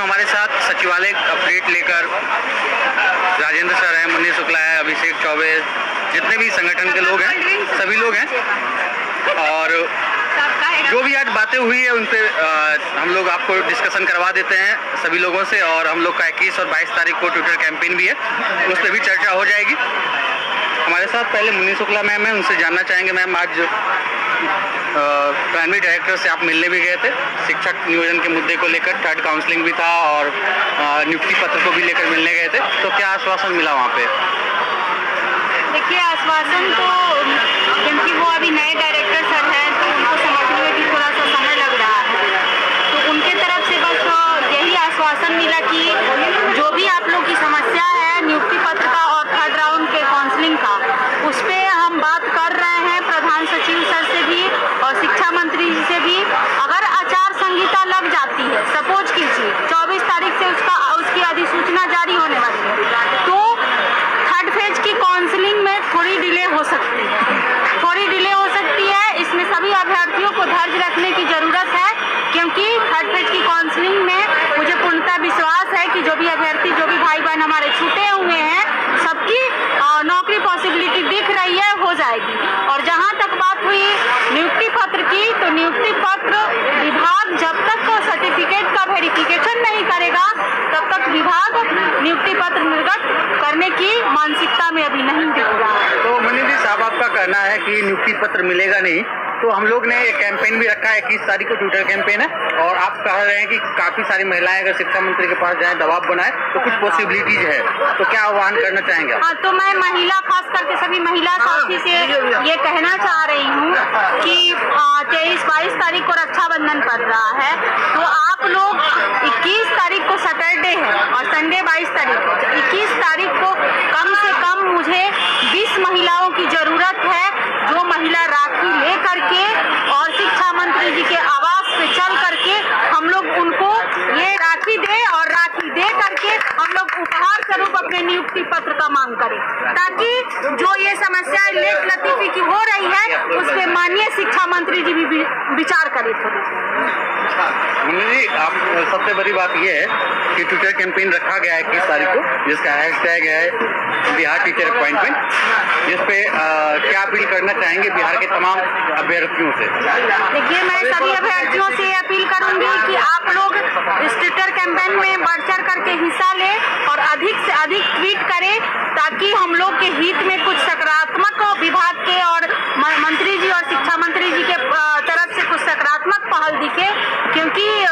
हमारे साथ सचिवालय अपडेट लेकर राजेंद्र सर हैं, मुन्नी शुक्ला है, अभिषेक चौबे, जितने भी संगठन के लोग हैं सभी लोग हैं। और जो भी आज बातें हुई है उन पे हम लोग आपको डिस्कशन करवा देते हैं सभी लोगों से। और हम लोग का 21 और 22 तारीख को ट्विटर कैंपेन भी है, उस पर भी चर्चा हो जाएगी। हमारे साथ पहले मुन्नी शुक्ला मैम है, उनसे जानना चाहेंगे। मैम, आज प्राइमरी डायरेक्टर से आप मिलने भी गए थे, शिक्षक नियोजन के मुद्दे को लेकर, थर्ड काउंसलिंग भी था और नियुक्ति पत्र को भी लेकर मिलने गए थे, तो क्या आश्वासन मिला वहाँ पे? देखिए, आश्वासन तो क्योंकि वो अभी नए डायरेक्टर सर हैं तो उनको समझने में भी थोड़ा सा समय लग रहा है, तो उनके तरफ से बस यही आश्वासन मिला कि जो भी आप लोग की समस्या है नियुक्ति पत्र का और थर्ड राउंड के काउंसलिंग का, उस पर हम बात कर रहे हैं प्रधान सचिव सर से भी और शिक्षा मंत्री जी से भी। अगर आचार संहिता लग जाती है, सपोज कीजिए 24 तारीख से उसकी अधिसूचना जारी होने वाली है, तो थर्ड फेज की काउंसलिंग में थोड़ी डिले हो सकती है। इसमें सभी अभ्यर्थियों को धैर्य रखने की ज़रूरत है, क्योंकि थर्ड फेज की काउंसलिंग में मुझे पूर्णतः विश्वास है कि जो भी अभ्यर्थी, जो भी भाई बहन हमारे छूटे हुए हैं, सबकी नौकरी पॉसिबिलिटी दिख रही है, हो जाएगी। और जहाँ तक बात हुई नियुक्ति पत्र की, तो नियुक्ति पत्र विभाग जब तक सर्टिफिकेट का वेरिफिकेशन नहीं करेगा तब तक विभाग नियुक्ति पत्र निर्गत करने की मानसिकता में अभी नहीं दिख रहा है। तो मुन्नी जी साहब, आपका कहना है कि नियुक्ति पत्र मिलेगा नहीं, तो हम लोग ने एक कैंपेन भी रखा है, 21 तारीख को ट्विटर कैंपेन है, और आप कह रहे हैं कि काफ़ी सारी महिलाएं अगर शिक्षा मंत्री के पास जाएं, दबाव बनाए, तो कुछ पॉसिबिलिटीज है, तो क्या आह्वान करना चाहेंगे आप? हाँ, तो मैं महिला, खास करके सभी महिला साथी से ये कहना चाह रही हूँ कि 23-22 तारीख को रक्षाबंधन पड़ रहा है, तो आप लोग 21 तारीख को सैटरडे है और संडे 22 तारीख को, 21 तारीख को कम से कम मुझे 20 महिलाओं की ज़रूरत है, जो महिला राखी ले करके और शिक्षा मंत्री जी के आवास पे चल करके हम लोग उनको ये राखी दे, और राखी दे करके हम लोग उपहार स्वरूप अपने नियुक्ति पत्र का मांग करें, ताकि जो ये समस्या लेट लतीफी की हो रही है उस पर माननीय शिक्षा मंत्री जी भी विचार करें थोड़ी। मुन्नी जी, आप सबसे बड़ी बात यह है कि ट्विटर कैंपेन रखा गया है 21 तारीख को, जिसका हैशटैग है बिहार टीचर अपॉइंटमेंट, जिस पे क्या अपील करना चाहेंगे बिहार के तमाम अभ्यर्थियों से? देखिए, मैं सभी अभ्यर्थियों से अपील करूंगी कि आप लोग इस ट्विटर कैंपेन में बढ़ चढ़ करके हिस्सा लें और अधिक से अधिक ट्वीट करें, ताकि हम लोग के हित में कुछ सकारात्मक विभाग के और मंत्री जी और शिक्षा मंत्री जी के तरफ से कुछ सकारात्मक पहल दिखे। क्योंकि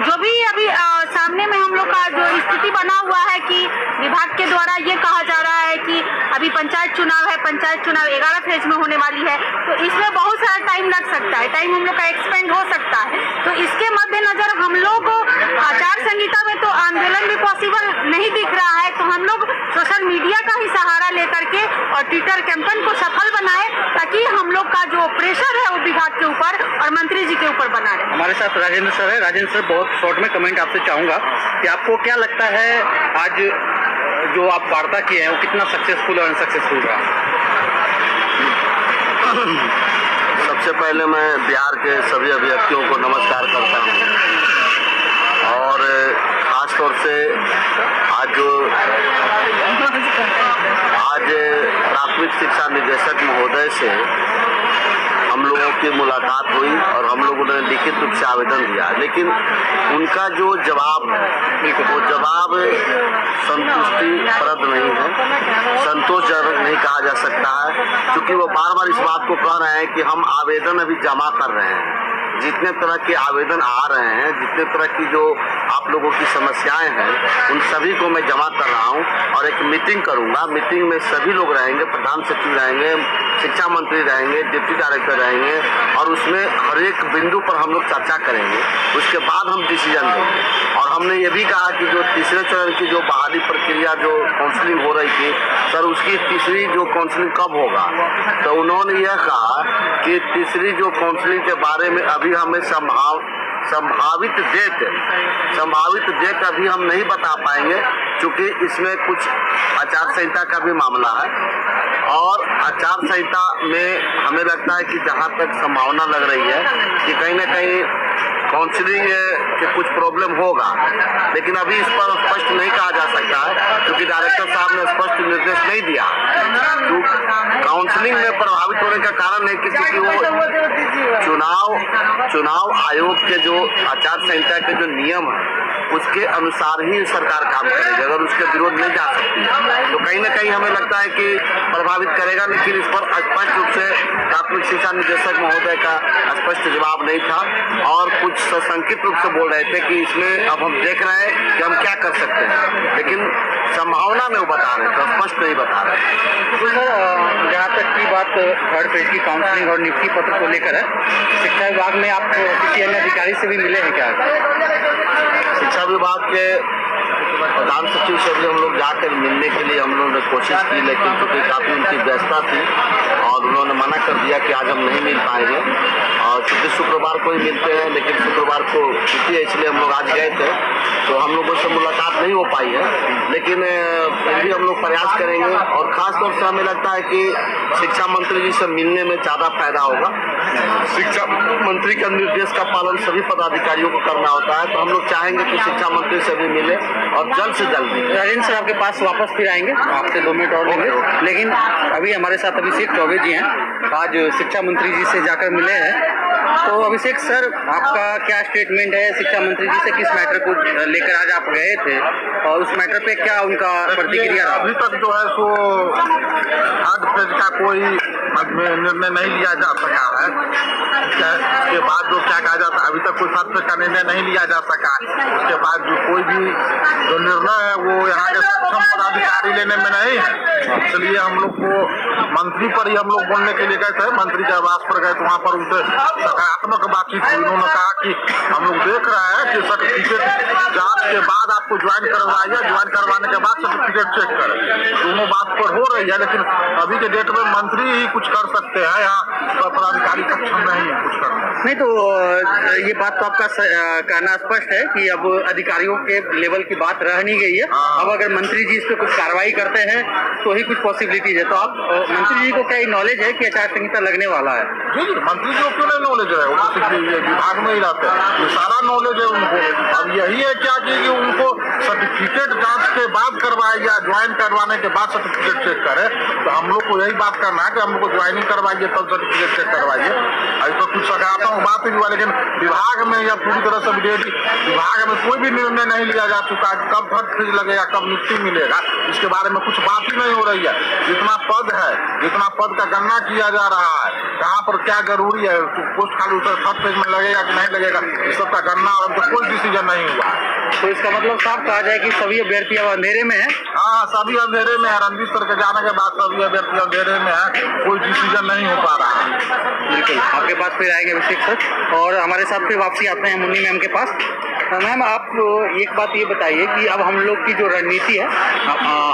जो भी अभी सामने में हम लोग का जो स्थिति बना हुआ है कि विभाग के द्वारा ये कहा जा रहा है कि अभी पंचायत चुनाव है, पंचायत चुनाव 11 फेज में होने वाली है, तो इसमें बहुत सारा टाइम लग सकता है, टाइम हम लोग का एक्सपेंड हो सकता है। तो इसके मद्देनजर हम लोग आचार संहिता में तो आंदोलन भी पॉसिबल नहीं दिख रहा है, तो हम लोग सोशल मीडिया का ही सहारा लेकर के और ट्विटर कैंपेन को सफल बनाए, ताकि हम लोग का जो प्रेशर है वो विभाग के ऊपर और मंत्री जी के ऊपर बना रहे। हमारे साथ राजेंद्र सर है। राजेंद्र सर, बहुत शॉर्ट में कमेंट आपसे चाहूँगा कि आपको क्या लगता है आज जो आप वार्ता किए हैं वो कितना सक्सेसफुल और अनसक्सेसफुल रहा? सबसे पहले मैं बिहार के सभी अभ्यर्थियों को नमस्कार करता हूं, और ख़ास तौर से आज प्राथमिक शिक्षा निदेशक महोदय से हम लोगों की मुलाकात हुई और हम लोगों ने लिखित रूप से आवेदन दिया, लेकिन उनका जो जवाब है वो जवाब संतुष्टिप्रद नहीं है, संतोषजनक नहीं कहा जा सकता है, क्योंकि वो बार बार इस बात को कह रहे हैं कि हम आवेदन अभी जमा कर रहे हैं। जितने तरह के आवेदन आ रहे हैं, जितने तरह की जो आप लोगों की समस्याएं हैं, उन सभी को मैं जमा कर रहा हूं और एक मीटिंग करूंगा। मीटिंग में सभी लोग रहेंगे, प्रधान सचिव रहेंगे, शिक्षा मंत्री रहेंगे, डिप्टी डायरेक्टर रहेंगे, और उसमें हर एक बिंदु पर हम लोग चर्चा करेंगे। उसके बाद हम डिसीजन देंगे। और हमने ये भी कहा कि जो तीसरे चरण की जो बहाली प्रक्रिया जो काउंसलिंग हो रही थी, सर उसकी तीसरी जो काउंसलिंग कब होगा? तो उन्होंने यह कहा कि तीसरी जो काउंसलिंग के बारे में अभी हमें संभावित डेट अभी हम नहीं बता पाएंगे, क्योंकि इसमें कुछ आचार संहिता का भी मामला है, और आचार संहिता में हमें लगता है कि जहाँ तक संभावना लग रही है कि कहीं ना कहीं काउंसलिंग के कुछ प्रॉब्लम होगा, लेकिन अभी इस पर स्पष्ट नहीं कहा जा सकता है क्योंकि डायरेक्टर साहब ने स्पष्ट निर्देश नहीं दिया। तो काउंसलिंग में प्रभावित होने का कारण है कि क्योंकि वो चुनाव आयोग के जो आचार संहिता के जो नियम है उसके अनुसार ही सरकार काम करेगी, अगर उसके विरोध नहीं जा सकती है तो कहीं ना कहीं हमें लगता है कि प्रभावित करेगा। लेकिन इस पर स्पष्ट रूप से प्राथमिक शिक्षा निदेशक महोदय का स्पष्ट जवाब नहीं था और कुछ सशंकित रूप से बोल रहे थे कि इसमें अब हम देख रहे हैं कि हम क्या कर सकते हैं, लेकिन संभावना में वो बता रहे थे, स्पष्ट नहीं बता रहे। तो सर जहाँ तक की बात थर्ड फेज की काउंसलिंग और नियुक्ति पत्र को लेकर है, शिक्षा विभाग में आप किसी अन्य अधिकारी से भी मिले हैं क्या? शिक्षा विभाग के प्रधान सचिव से भी हम लोग जाकर मिलने के लिए हम लोगों ने कोशिश की, लेकिन क्योंकि काफ़ी उनकी व्यस्तता थी और उन्होंने मना कर दिया कि आज हम नहीं मिल पाएंगे। और क्योंकि शुक्रवार को ही मिलते हैं, लेकिन शुक्रवार को छुट्टी है इसलिए हम लोग आज गए थे, तो हम लोगों से मुलाकात नहीं हो पाई है। लेकिन फिर भी हम लोग प्रयास करेंगे और ख़ास तौर से हमें लगता है कि शिक्षा मंत्री जी से मिलने में ज़्यादा फायदा होगा। शिक्षा मंत्री का निर्देश का पालन सभी पदाधिकारियों को करना होता है, तो हम लोग चाहेंगे कि शिक्षा मंत्री से भी मिले और जल्द से जल्द। राजेंद्र सर आपके पास वापस फिर आएंगे, आपसे 2 मिनट और लेंगे, लेकिन अभी हमारे साथ अभिषेक चौबे जी हैं, आज शिक्षा मंत्री जी से जाकर मिले हैं। तो अभिषेक सर आपका क्या स्टेटमेंट है? शिक्षा मंत्री जी से किस मैटर को लेकर आज आप गए थे और उस मैटर पे क्या उनका प्रतिक्रिया रहा? अभी तक जो है सो थर्ड फेज का कोई निर्णय नहीं लिया जा सका है। उसके बाद जो क्या कहा जाता है, अभी तक कोई थर्ड फेज का निर्णय नहीं लिया जा सका। उसके बाद जो कोई भी जो निर्णय है वो यहाँ के सक्षम पदाधिकारी लेने में नहीं है, इसलिए हम लोग को मंत्री पर ही हम लोग बोलने के लिए गए थे। मंत्री के आवास पर गए तो वहाँ पर उनसे सकारात्मक बातचीत हुई। उन्होंने कहा कि हम लोग देख रहे हैं कि सर्टिफिकेट जांच के बाद आपको ज्वाइन करवाइए, ज्वाइन करवाने के बाद सर्टिफिकेट चेक करें। दोनों बात पर हो रही है, लेकिन अभी के डेट में मंत्री ही कुछ कर सकते हैं, यहाँ पदाधिकारी सक्षम नहीं है कुछ करना। नहीं तो ये बात तो आपका कहना स्पष्ट है कि अब अधिकारियों के लेवल की बात रह नहीं गई है। अब अगर मंत्री जी इस पे कुछ कार्रवाई करते हैं तो ही कुछ पॉसिबिलिटीज है। तो आप मंत्री जी को क्या नॉलेज है कि आचार संहिता लगने वाला है? जी मंत्री जी को क्यों नहीं नॉलेज है, वो विभाग में ही रहते हैं, ये सारा नॉलेज है उनको। अब यही है क्या कि उनको सर्टिफिकेट जांच के बाद करवाए या ज्वाइन करवाने के बाद सर्टिफिकेट चेक करे। तो हम लोग को यही बात करना है कि हम लोग को ज्वाइनिंग करवाइए तब सर्टिफिकेट चेक करवाइए। अभी तो कुछ सकारात्मक बात ही हुआ, लेकिन विभाग में या पूरी तरह से विभाग में कोई भी निर्णय नहीं लिया जा चुका। कब थर्ड फेज लगेगा, कब नियुक्ति मिलेगा, इसके बारे में कुछ बात ही नहीं हो रही है। जितना पद है, जितना पद का गणना किया जा रहा है, कहाँ पर क्या जरूरी है, पोस्ट खाली उतर थर्ड फेज में लगेगा कि नहीं लगेगा, इस सब का गणना और तो कोई डिसीजन नहीं हुआ है। तो इसका मतलब साफ कहा जाए कि सभी अभ्यर्थी अब अंधेरे में है। हाँ, सभी अंधेरे में है। रणजीत सर के जाने के बाद सभी अभ्यर्थी अंधेरे में है, कोई डिसीजन नहीं हो पा रहा है। बिल्कुल, आपके पास फिर आएंगे अभिषेक सर और हमारे साथ फिर वापसी आते हैं मुन्नी मैम के पास। मैम आप एक बात ये बताइए कि अब हम लोग की जो रणनीति है,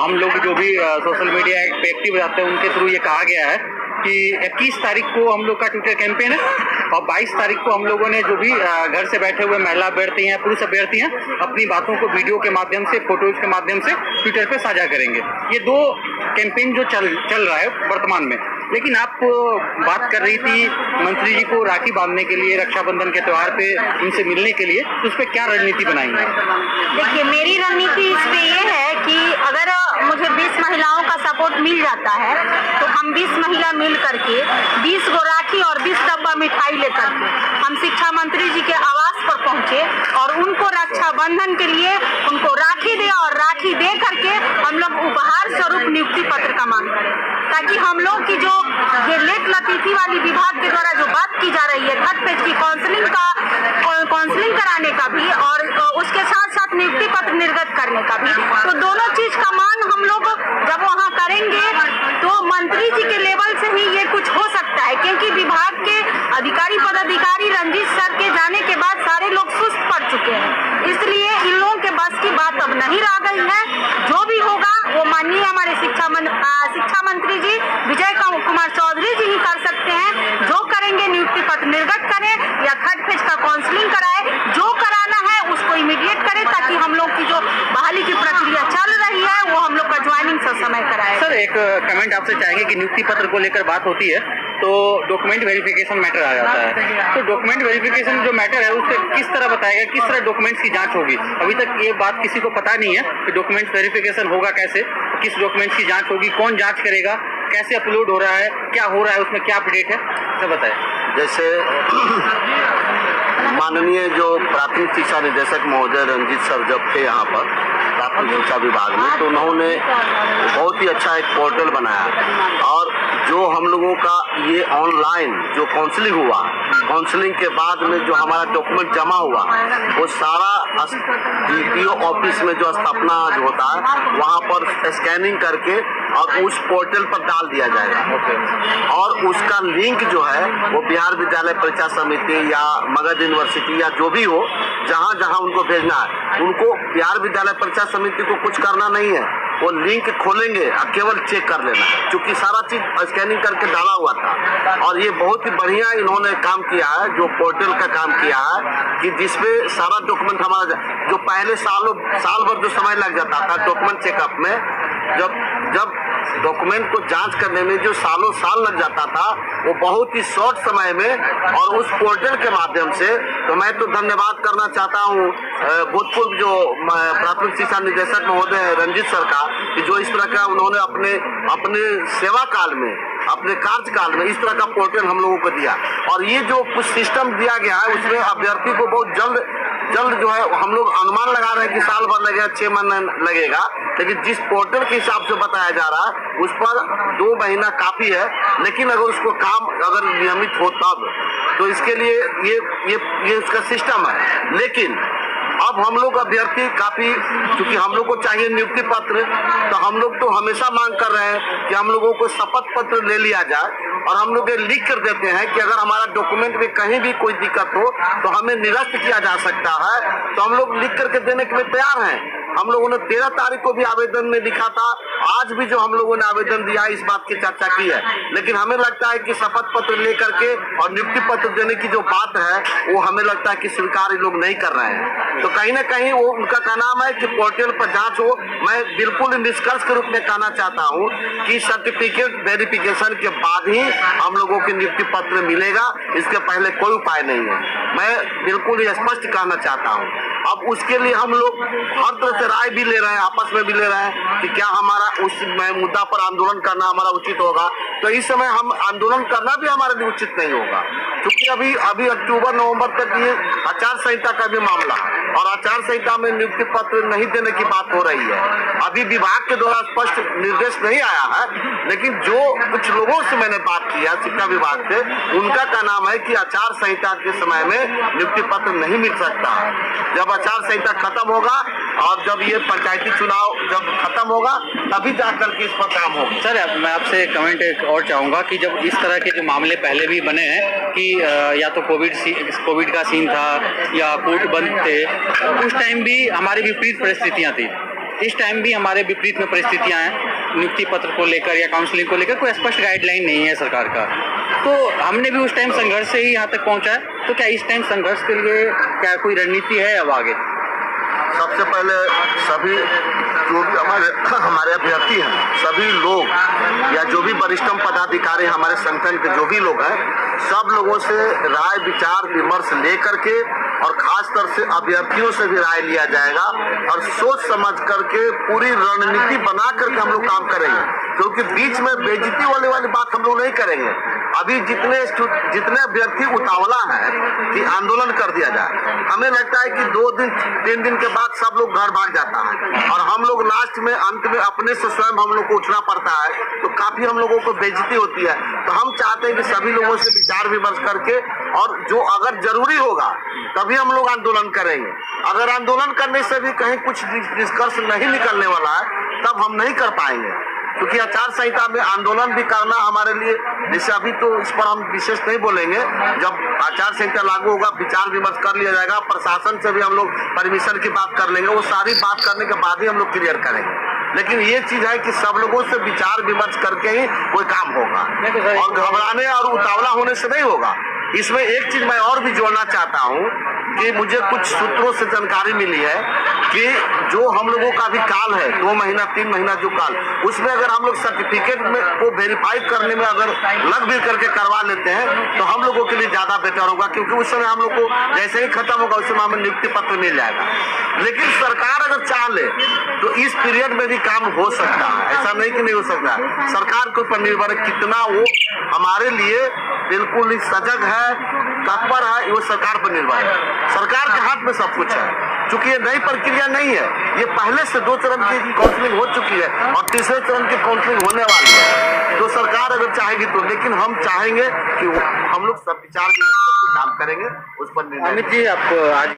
हम लोग जो भी सोशल मीडिया पे एक्टिव रहते हैं उनके थ्रू ये कहा गया है कि 21 तारीख को हम लोग का ट्विटर कैंपेन है और 22 तारीख को हम लोगों ने जो भी घर से बैठे हुए महिला अभ्यर्थी हैं, पुरुष अभ्यर्थी हैं, अपनी बातों को वीडियो के माध्यम से, फोटोज के माध्यम से ट्विटर पे साझा करेंगे। ये 2 कैंपेन जो चल रहा है वर्तमान में। लेकिन आप बात कर रही थी मंत्री जी को राखी बांधने के लिए, रक्षाबंधन के त्यौहार पे इनसे मिलने के लिए, तो उस पर क्या रणनीति बनाएंगे? देखिए, मेरी रणनीति इस पे ये है कि अगर मुझे 20 महिलाओं का सपोर्ट मिल जाता है तो हम 20 महिला मिल करके 20 गो राखी और 20 डब्बा मिठाई लेकर के हम शिक्षा मंत्री जी के आवास पर पहुंचे और उनको रक्षाबंधन के लिए उनको राखी दे और राखी दे करके हम लोग उपहार स्वरूप नियुक्ति पत्र का मांग करें, ताकि हम लोग की जो ये लेट लतीफी वाली विभाग के द्वारा जो बात की जा रही है थर्ड फेज की काउंसलिंग कराने का भी और उसके साथ साथ नियुक्ति पत्र निर्गत करने का भी, तो दोनों चीज का मांग हम लोग जब वहाँ करेंगे तो मंत्री जी के लेवल से ही ये कुछ हो सकता है, क्योंकि विभाग के अधिकारी पदाधिकारी रणजीत सर के जाने के बाद सारे लोग सुस्त पड़ चुके हैं। इसलिए इन लोगों के बस की बात अब नहीं रह गई है। जो भी होगा वो माननीय हमारे शिक्षा मंत्री जी विजय कुमार चौधरी जी ही कर सकते हैं। जो करेंगे नियुक्ति पत्र निर्गत करें या थर्ड फेज का काउंसलिंग कराए, जो कराना है उसको इमीडिएट करें, ताकि हम लोग की जो बहाली की प्रक्रिया चल रही दिया है वो हम लोग का ज्वाइनिंग से समय कराया। सर एक कमेंट आपसे चाहेंगे कि नियुक्ति पत्र को लेकर बात होती है तो डॉक्यूमेंट वेरिफिकेशन मैटर आ जाता है, तो डॉक्यूमेंट वेरिफिकेशन जो मैटर है उससे किस तरह बताएगा, किस तरह डॉक्यूमेंट्स की जांच होगी? अभी तक ये बात किसी को पता नहीं है कि डॉक्यूमेंट वेरिफिकेशन होगा कैसे, किस डॉक्यूमेंट्स की जांच होगी, कौन जांच करेगा, कैसे अपलोड हो रहा है, क्या हो रहा है, उसमें क्या अपडेट है, सब बताएं। जैसे माननीय जो प्राथमिक शिक्षा निदेशक महोदय रंजीत सर जब थे यहाँ पर प्राथमिक शिक्षा विभाग में, तो उन्होंने बहुत ही अच्छा एक पोर्टल बनाया और जो हम लोगों का ये ऑनलाइन जो काउंसलिंग हुआ, काउंसलिंग के बाद में जो हमारा डॉक्यूमेंट जमा हुआ वो सारा DPO ऑफिस में जो स्थापना जो होता है वहाँ पर स्कैनिंग करके और उस पोर्टल पर डाल दिया जाएगा और उसका लिंक जो है वो बिहार विद्यालय परीक्षा समिति या मगध यूनिवर्सिटी या जो भी हो, जहाँ जहाँ उनको भेजना है, उनको बिहार विद्यालय परीक्षा समिति को कुछ करना नहीं है, वो लिंक खोलेंगे और केवल चेक कर लेना है, क्योंकि सारा चीज स्कैनिंग करके डाला हुआ था। और ये बहुत ही बढ़िया इन्होंने काम किया है, जो पोर्टल का काम किया है कि जिसमें सारा डॉक्यूमेंट हमारा जो पहले साल भर जो समय लग जाता था डॉक्यूमेंट चेकअप में, जब डॉक्यूमेंट को जांच करने में जो सालों साल लग जाता था वो बहुत ही शॉर्ट समय में और उस पोर्टल के माध्यम से, तो मैं तो धन्यवाद करना चाहता हूँ भूतपूर्व जो प्राथमिक शिक्षा निदेशक महोदय रंजीत सर का, कि जो इस तरह का उन्होंने अपने सेवा काल में, अपने कार्यकाल में इस तरह का पोर्टल हम लोगों को दिया। और ये जो कुछ सिस्टम दिया गया है उसमें अभ्यर्थी को बहुत जल्द जो है, हम लोग अनुमान लगा रहे हैं कि साल भर लगेगा, 6 महीना लगेगा, लेकिन जिस पोर्टल के हिसाब से बताया जा रहा है उस पर 2 महीना काफी है। लेकिन अगर उसको काम अगर नियमित हो तब, तो इसके लिए ये इसका सिस्टम है। लेकिन अब हम लोग अभ्यर्थी काफी, क्योंकि हम लोग को चाहिए नियुक्ति पत्र, तो हम लोग तो हमेशा मांग कर रहे हैं कि हम लोगों को शपथ पत्र ले लिया जाए और हम लोग ये लिख कर देते हैं कि अगर हमारा डॉक्यूमेंट में कहीं भी कोई दिक्कत हो तो हमें निरस्त किया जा सकता है, तो हम लोग लिख करके देने के लिए तैयार हैं। हम लोगों ने 13 तारीख को भी आवेदन में लिखा था, आज भी जो हम लोगों ने आवेदन दिया इस बात की चर्चा की है, लेकिन हमें लगता है कि शपथ पत्र लेकर के और नियुक्ति पत्र देने की जो बात है वो हमें लगता है कि स्वीकार लोग नहीं कर रहे हैं। तो कहीं ना कहीं वो उनका का नाम है कि पोर्टल पर जांच हो। मैं बिल्कुल निष्कर्ष के रूप में कहना चाहता हूँ कि सर्टिफिकेट वेरिफिकेशन के बाद ही हम लोगों को नियुक्ति पत्र मिलेगा, इसके पहले कोई उपाय नहीं है। मैं बिल्कुल ये स्पष्ट कहना चाहता हूँ। अब उसके लिए हम लोग हर तरह से राय भी ले रहे हैं, आपस में भी ले रहे हैं कि क्या हमारा उस मुद्दा पर आंदोलन करना हमारा उचित होगा। तो इस समय हम आंदोलन करना भी हमारे लिए उचित नहीं होगा, क्योंकि अभी अक्टूबर नवंबर तक ये आचार संहिता का भी मामला और आचार संहिता में नियुक्ति पत्र नहीं देने की बात हो रही है। अभी विभाग के द्वारा स्पष्ट निर्देश नहीं आया है, लेकिन जो कुछ लोगों से मैंने बात किया शिक्षा विभाग से, उनका का नाम है कि आचार संहिता के समय में नियुक्ति पत्र नहीं मिल सकता। जब आचार संहिता खत्म होगा और जब ये पंचायती चुनाव जब खत्म होगा तभी जाकर के इस पर काम होगा। सर मैं आपसे कमेंट एक और चाहूँगा कि जब इस तरह के जो मामले पहले भी बने हैं कि या तो कोविड का सीन था या कोर्ट बंद थे, उस टाइम भी हमारी विपरीत परिस्थितियाँ थी, इस टाइम भी हमारे विपरीत में परिस्थितियाँ हैं। नियुक्ति पत्र को लेकर या काउंसलिंग को लेकर कोई स्पष्ट गाइडलाइन नहीं है सरकार का, तो हमने भी उस टाइम संघर्ष से ही यहाँ तक पहुँचा है। तो क्या इस टाइम संघर्ष के लिए क्या कोई रणनीति है अब आगे? सबसे पहले सभी जो भी हमारे अभ्यर्थी हैं, सभी लोग या जो भी वरिष्ठतम पदाधिकारी हमारे संगठन के जो भी लोग हैं, सब लोगों से राय विचार विमर्श लेकर के और खास तौर से अभ्यर्थियों से भी राय लिया जाएगा और सोच समझ करके पूरी रणनीति बना करके हम लोग काम करेंगे, क्योंकि बीच में बेइज्जती वाली बात हम लोग नहीं करेंगे। अभी जितने अभ्यर्थी उतावला है कि आंदोलन कर दिया जाए, हमें लगता है कि 2 दिन 3 दिन के बाद सब लोग घर भाग जाता है और हम लोग लास्ट में अंत में अपने से स्वयं हम लोग को उठना पड़ता है, तो काफी हम लोगों को बेइज्जती होती है। तो हम चाहते हैं कि सभी लोगों से विचार विमर्श करके और जो अगर जरूरी होगा तभी हम लोग आंदोलन करेंगे। अगर आंदोलन करने से भी कहीं कुछ निष्कर्ष नहीं निकलने वाला है तब हम नहीं कर पाएंगे, क्योंकि आचार संहिता में आंदोलन भी करना हमारे लिए, जैसे अभी तो इस पर हम विशेष नहीं बोलेंगे, जब आचार संहिता लागू होगा विचार विमर्श कर लिया जाएगा, प्रशासन से भी हम लोग परमिशन की बात कर लेंगे, वो सारी बात करने के बाद ही हम लोग क्लियर करेंगे। लेकिन ये चीज है कि सब लोगों से विचार विमर्श करके ही कोई काम होगा और घबराने और उतावला होने से नहीं होगा। इसमें एक चीज मैं और भी जोड़ना चाहता हूँ कि मुझे कुछ सूत्रों से जानकारी मिली है कि जो हम लोगों का भी काल है 2 महीना 3 महीना जो काल, उसमें अगर हम लोग सर्टिफिकेट में को वेरीफाई करने में अगर लग भी करके करवा लेते हैं तो हम लोगों के लिए ज्यादा बेटर होगा, क्योंकि उस समय हम लोग को जैसे ही खत्म होगा उस समय हमें नियुक्ति पत्र मिल जाएगा। लेकिन सरकार अगर चाह ले तो इस पीरियड में भी काम हो सकता है, ऐसा नहीं कि नहीं हो सकता। सरकार के ऊपर निर्भर है कितना वो हमारे लिए बिल्कुल ही सजग है, तत्पर है, वो सरकार पर निर्भर है। सरकार के हाथ में सब कुछ है, क्योंकि ये नई प्रक्रिया नहीं है, ये पहले से 2 चरण की काउंसलिंग हो चुकी है और तीसरे चरण की काउंसलिंग होने वाली है। तो सरकार अगर चाहेगी तो, लेकिन हम चाहेंगे कि हम लोग सब विचार काम करेंगे, उस पर निर्णय। अमित जी, आप आज